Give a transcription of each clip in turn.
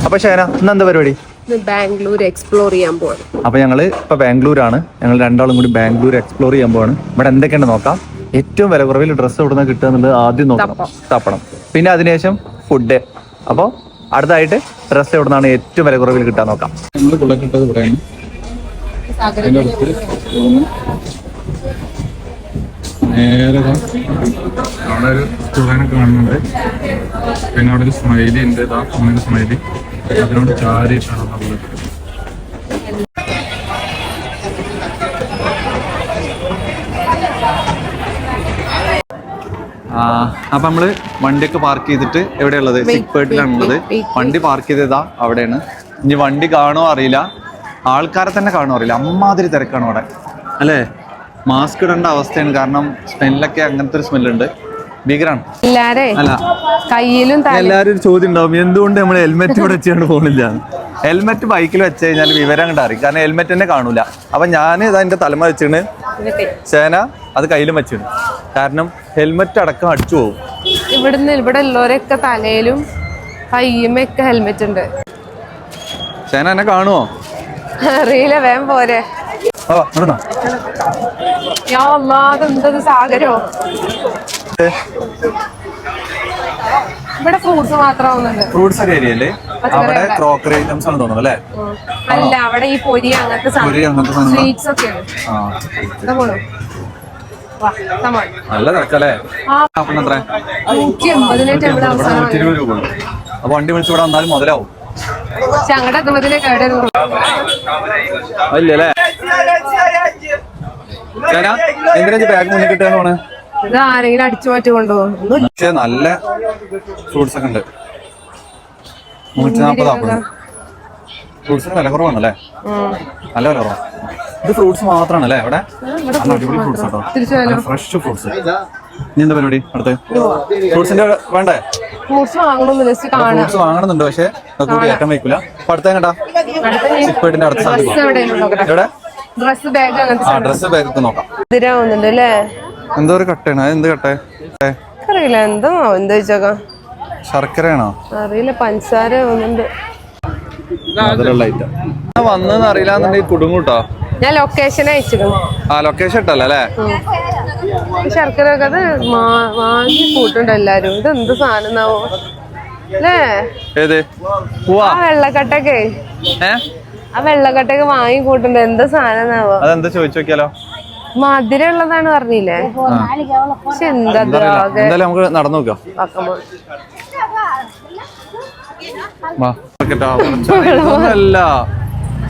അപ്പൊ ഷേന ഇന്ന് എന്താ പരിപാടി? ബാംഗ്ലൂർ എക്സ്പ്ലോർ ചെയ്യാൻ പോവാണ്. അപ്പൊ ഞങ്ങള് ഇപ്പൊ ബാംഗ്ലൂരാണ്. ഞങ്ങൾ രണ്ടാളും കൂടി ബാംഗ്ലൂർ എക്സ്പ്ലോർ ചെയ്യാൻ പോവാണ്. ഇവിടെ എന്തൊക്കെയുണ്ട് നോക്കാം. ഏറ്റവും വില കുറവിൽ ഡ്രസ്സ് എവിടെ നിന്ന് കിട്ടുക എന്നുള്ളത് ആദ്യം നോക്കണം, തപ്പണം. പിന്നെ അതിനുശേഷം ഫുഡ്. അപ്പൊ അടുത്തായിട്ട് ഡ്രസ്സ് എവിടെ നിന്നാണ് ഏറ്റവും വില കുറവിൽ കിട്ടാൻ നോക്കാം. നേരെ അവിടെ ഒരു സ്റ്റുഡൻറ്റ് കാണുന്നുണ്ട്. പിന്നെ അവിടെ ഒരു സ്മൈലി ഉണ്ട്. അങ്ങനെ സ്മൈലി അതിനോട് ചാരിയിട്ടാണ് നമ്മള്. അപ്പൊ നമ്മള് വണ്ടിയൊക്കെ പാർക്ക് ചെയ്തിട്ട് എവിടെയുള്ളത്? സിക്പേട്ടിലാണുള്ളത്. വണ്ടി പാർക്ക് ചെയ്തതാ അവിടെയാണ്. ഇനി വണ്ടി കാണുമോ അറിയില്ല, ആൾക്കാരെ തന്നെ കാണുമോ അറിയില്ല. അമ്മാതിരി തിരക്കാണ് അവിടെ അല്ലേ. മാസ്ക് ഇടേണ്ട അവസ്ഥയാണ്, കാരണം സ്മെല്ലൊക്കെ അങ്ങനത്തെ ഒരു സ്മെല്ലുണ്ട്. ഭീകരാണ്. അല്ല എല്ലാരും ഒരു ചോദ്യം ഉണ്ടാവും, എന്തുകൊണ്ട് നമ്മൾ ഹെൽമെറ്റ് ഇവിടെ വെച്ചുകൊണ്ട് പോകുന്നില്ല. ഹെൽമെറ്റ് ബൈക്കിൽ വെച്ച് കഴിഞ്ഞാൽ വിവരം അങ്ങോട്ട് അറിയും, കാരണം ഹെൽമെറ്റ് തന്നെ കാണൂല. അപ്പൊ ഞാൻ ഇതാ എന്റെ തലമ വെച്ചിട്ട് സേന അത് കയ്യിലും വെച്ചിട്ട്, കാരണം ഹെൽമെറ്റ് അടക്കം അടിച്ചു പോകും. ഇവിടെ ഉള്ളവരൊക്കെ തലയിലും കയ്യുമൊക്കെ ഹെൽമെറ്റ് ഉണ്ട്. സേന എന്നെ കാണുമോ അറിയില്ല, വേഗം പോരെ. എന്തത് സാഗരോ? ഇവിടെ ഫ്രൂട്ട്സ് മാത്രമാവുന്നുണ്ട്. ഫ്രൂട്ട്സ് ഒരു ഏരിയ അല്ലേ? അവിടെ ക്രോക്കറി ഐറ്റംസ് ആണ് തോന്നുന്നു അല്ലേ? അല്ല, അവിടെ ഈ പൊരി അങ്ങനത്തെ സ്വീറ്റ്സ് ഒക്കെ നല്ല തിരക്കല്ലേ. അപ്പൊ വണ്ടി വിളിച്ച് ഇവിടെ വന്നാലും മുതലാവും. അങ്ങോട്ട് എത്തുമ്പതിനെ അല്ലേ? എന്തിനാ ബാഗ് മുന്നിൽ കിട്ടാന്ന് പോണേ? ഇത് ആരെങ്കിലും അടിച്ചു മാറ്റി കൊണ്ടുപോകും. പക്ഷേ നല്ല ഫ്രൂട്ട്സ് ഒക്കെ ഉണ്ട്. 140 ഫ്രൂട്ട്സിന് വില കുറവാണല്ലേ? നല്ല വില കുറവാണ്. ഇത് ഫ്രൂട്ട്സ് മാത്രമാണല്ലേ ഇവിടെ? നല്ല അടിപൊളി ഫ്രൂട്ട്സ് കേട്ടോ, ഫ്രഷ് ഫ്രൂട്ട്സ്. ഇനി എന്താ പരിപാടി അടുത്ത്? ഫ്രൂട്ട്സിന്റെ വേണ്ടേ? ഫ്രൂട്ട്സ് വാങ്ങണമെന്നുണ്ട്, പക്ഷെ കൂടി ഏറ്റവും വയ്ക്കില്ല. അപ്പൊ അടുത്ത കേട്ടാ സിപ്പേട്ടിന്റെ അടുത്ത എവിടെ? ഡ്രസ് ബാഗ് ഒക്കെ നോക്കാം. എന്തോ ഒരു കട്ടയാണ്. അത് എന്ത് കട്ടേ? അറിയില്ല, എന്തോ എന്താ ചോദിച്ചോക്കാം. ശർക്കരയാണോ? അറിയില്ല, പഞ്ചസാര ഒന്നുണ്ട്. അതിലുള്ള ഐറ്റം വന്നെന്ന് അറിയില്ലാന്നുണ്ടെങ്കിൽ കുടുങ്ങൂട്ടോ. ഞാൻ ലൊക്കേഷൻ അയച്ചിരുന്നു. ലൊക്കേഷൻ ഇട്ടല്ലേ അല്ലേ? ശർക്കര ഒക്കെ അത് വാങ്ങി കൂട്ടുണ്ട് എല്ലാരും. ഇത് എന്ത് സാധനം എന്നാവോ അല്ലേ? ഏത് ആ വെള്ളക്കട്ടൊക്കെ, ആ വെള്ളക്കട്ടൊക്കെ വാങ്ങി കൂട്ടുണ്ട്. എന്ത് സാധനം എന്നാവോ? അതെന്താ ചോദിച്ചു നോക്കിയാലോ? മധുരം ഉള്ളതാണ് പറഞ്ഞില്ലേ? പക്ഷെ എന്താ നമുക്ക് നടന്നു നോക്കാം. അല്ല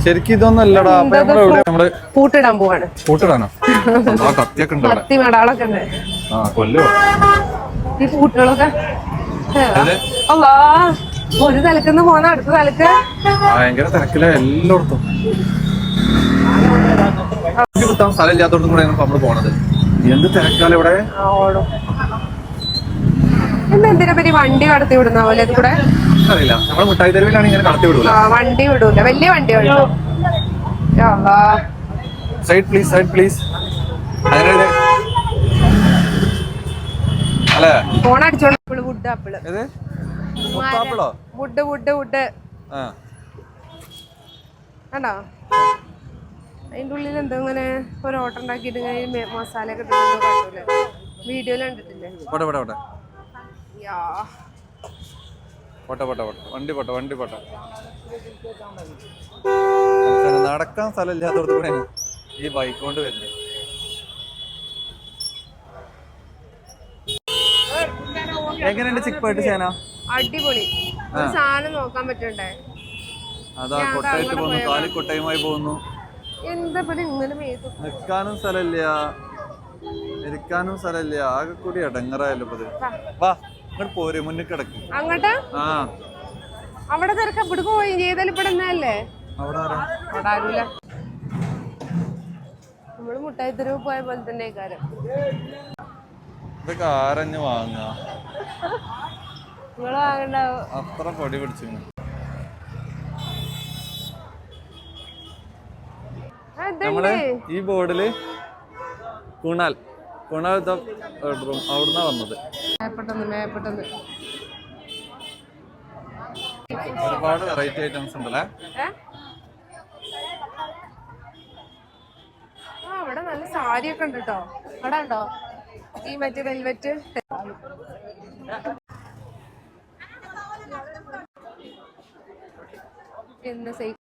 ശരിക്കും ഇതൊന്നും അല്ലടാ. നമ്മള് പൂട്ടിടാൻ പോവാണ്. പൂട്ടിടാനോ? കത്തിയൊക്കെ ഉണ്ട്, കത്തി മെടാളൊക്കെ ഉണ്ട്. കൊല്ലോ ഈ പൂട്ടുകളൊക്കെ അല്ലാ, ഒരു തലക്കുന്ന് പോന്ന അടുത്ത തലക്ക് ഭയങ്കര തിരക്കില എല്ലായിടത്തും. കിട്ടാൻ സ്ഥലം ഇല്ലാത്തോടത്തും കൂടെ നമ്മള് പോണത്. എന്ത് തിരക്കാലം ഇവിടെ. എന്തിനെ പറ്റി വണ്ടി കടത്തി വിടുന്ന പോലെ കൂടെ അറിയില്ല. നമ്മള് മുട്ടായി തെരുവിലാണ് ഇങ്ങനെ കടത്തി വിടൂല. വണ്ടി വിടൂല, വലിയ വണ്ടി വിടും. Side please, side please. അല്ലേ? ഫോൺ അടിച്ചോണ്ട് wood apple. Wood wood wood കണ്ടോ? അതിന്റെ ഉള്ളിൽ എന്തോ ഇങ്ങനെ ഒരു ഓട്ടം ഉണ്ടാക്കിയിട്ട് ഇങ്ങനെ മസാല ഒക്കെ ഇട്ടിട്ട് വീഡിയോയിൽ കണ്ടിട്ടില്ലേ? വണ്ടി നടക്കാൻ സ്ഥലം ഇല്ലാത്തടത്ത് കൂടെയാണ് ഈ ബൈക്ക് കൊണ്ട് വരുന്നത്. എങ്ങനെയുണ്ട് ചിക്ക്പേട്ട് സേന? അടിപൊളി. ഒരു സാധനം നോക്കാൻ പറ്റണ്ടേ? അതാ കൊട്ടായിട്ട് പോകുന്നു, കാലി കൊട്ടയുമായി പോകുന്നു. എന്താ ഇങ്ങനെ നിൽക്കാനും സ്ഥലമില്ല, ഇരിക്കാനും സ്ഥലമില്ല. ആകെ കൂടി ഇടങ്ങറായല്ലോ. വാ അങ്ങോട്ട് പോരെ, മുന്നിൽ കിടക്കും. അങ്ങോട്ട് അവിടെ തിരക്ക്. ഇവിടെ പോയി ചെയ്താലും ഇവിടെ എന്നല്ലേ? അവിടെ ആരുമില്ല. നമ്മള് മുട്ടായി തെരുവ് പോയ പോലെ തന്നെ കാര്യം. ഇതൊക്കെ ആരഞ്ഞ് വാങ്ങ? നിങ്ങള് വാങ്ങണ്ടാവോ? അത്ര പൊടി പിടിച്ചു. നമ്മള് ഈ ബോർഡില് കുണാൽ അവിടുന്നാ വന്നത്. ഒരുപാട് വെറൈറ്റി ഐറ്റംസ് ഉണ്ടല്ലേ. ആ ഇവിടെ നല്ല സാരിയൊക്കെ ഉണ്ട് കേട്ടോ. അവിടെ ഉണ്ടോ ഈ മറ്റേ വെൽവെറ്റ്? എന്താ സൈ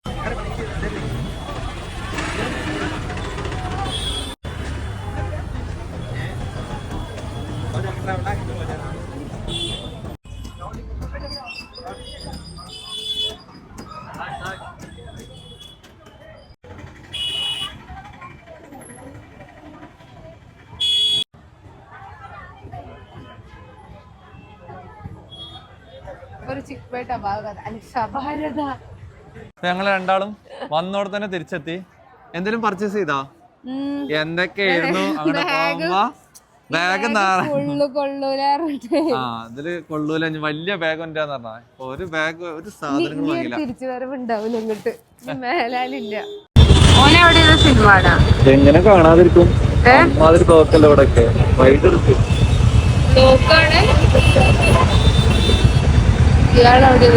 ഒരു ചിക്പേട്ട ഭാരത. ഞങ്ങൾ രണ്ടാളും വന്നോടെ തന്നെ തിരിച്ചെത്തി. എന്തെങ്കിലും പർച്ചേസ് ചെയ്താ? എന്തൊക്കെയായിരുന്നു അങ്ങോട്ട് പോകുമ്പോ? ബാഗ് ഇതില് കൊള്ളൂല, വലിയ ബാഗ് ഉണ്ടാന്ന് പറഞ്ഞ ഒരു ബാഗ് ഒരു സാധനങ്ങളും വാങ്ങില്ല. തിരിച്ചു വരവുണ്ടാവില്ല ഇങ്ങോട്ട്, മേലാലില്ല. ഓനെവിടെ സിനിമ എങ്ങനെ കാണാതിരിക്കും? മാതിരി തോക്കല്ല ഇവിടെയൊക്കെ വൈകിട്ട് നോക്കാണ് ഇയാളവിടെ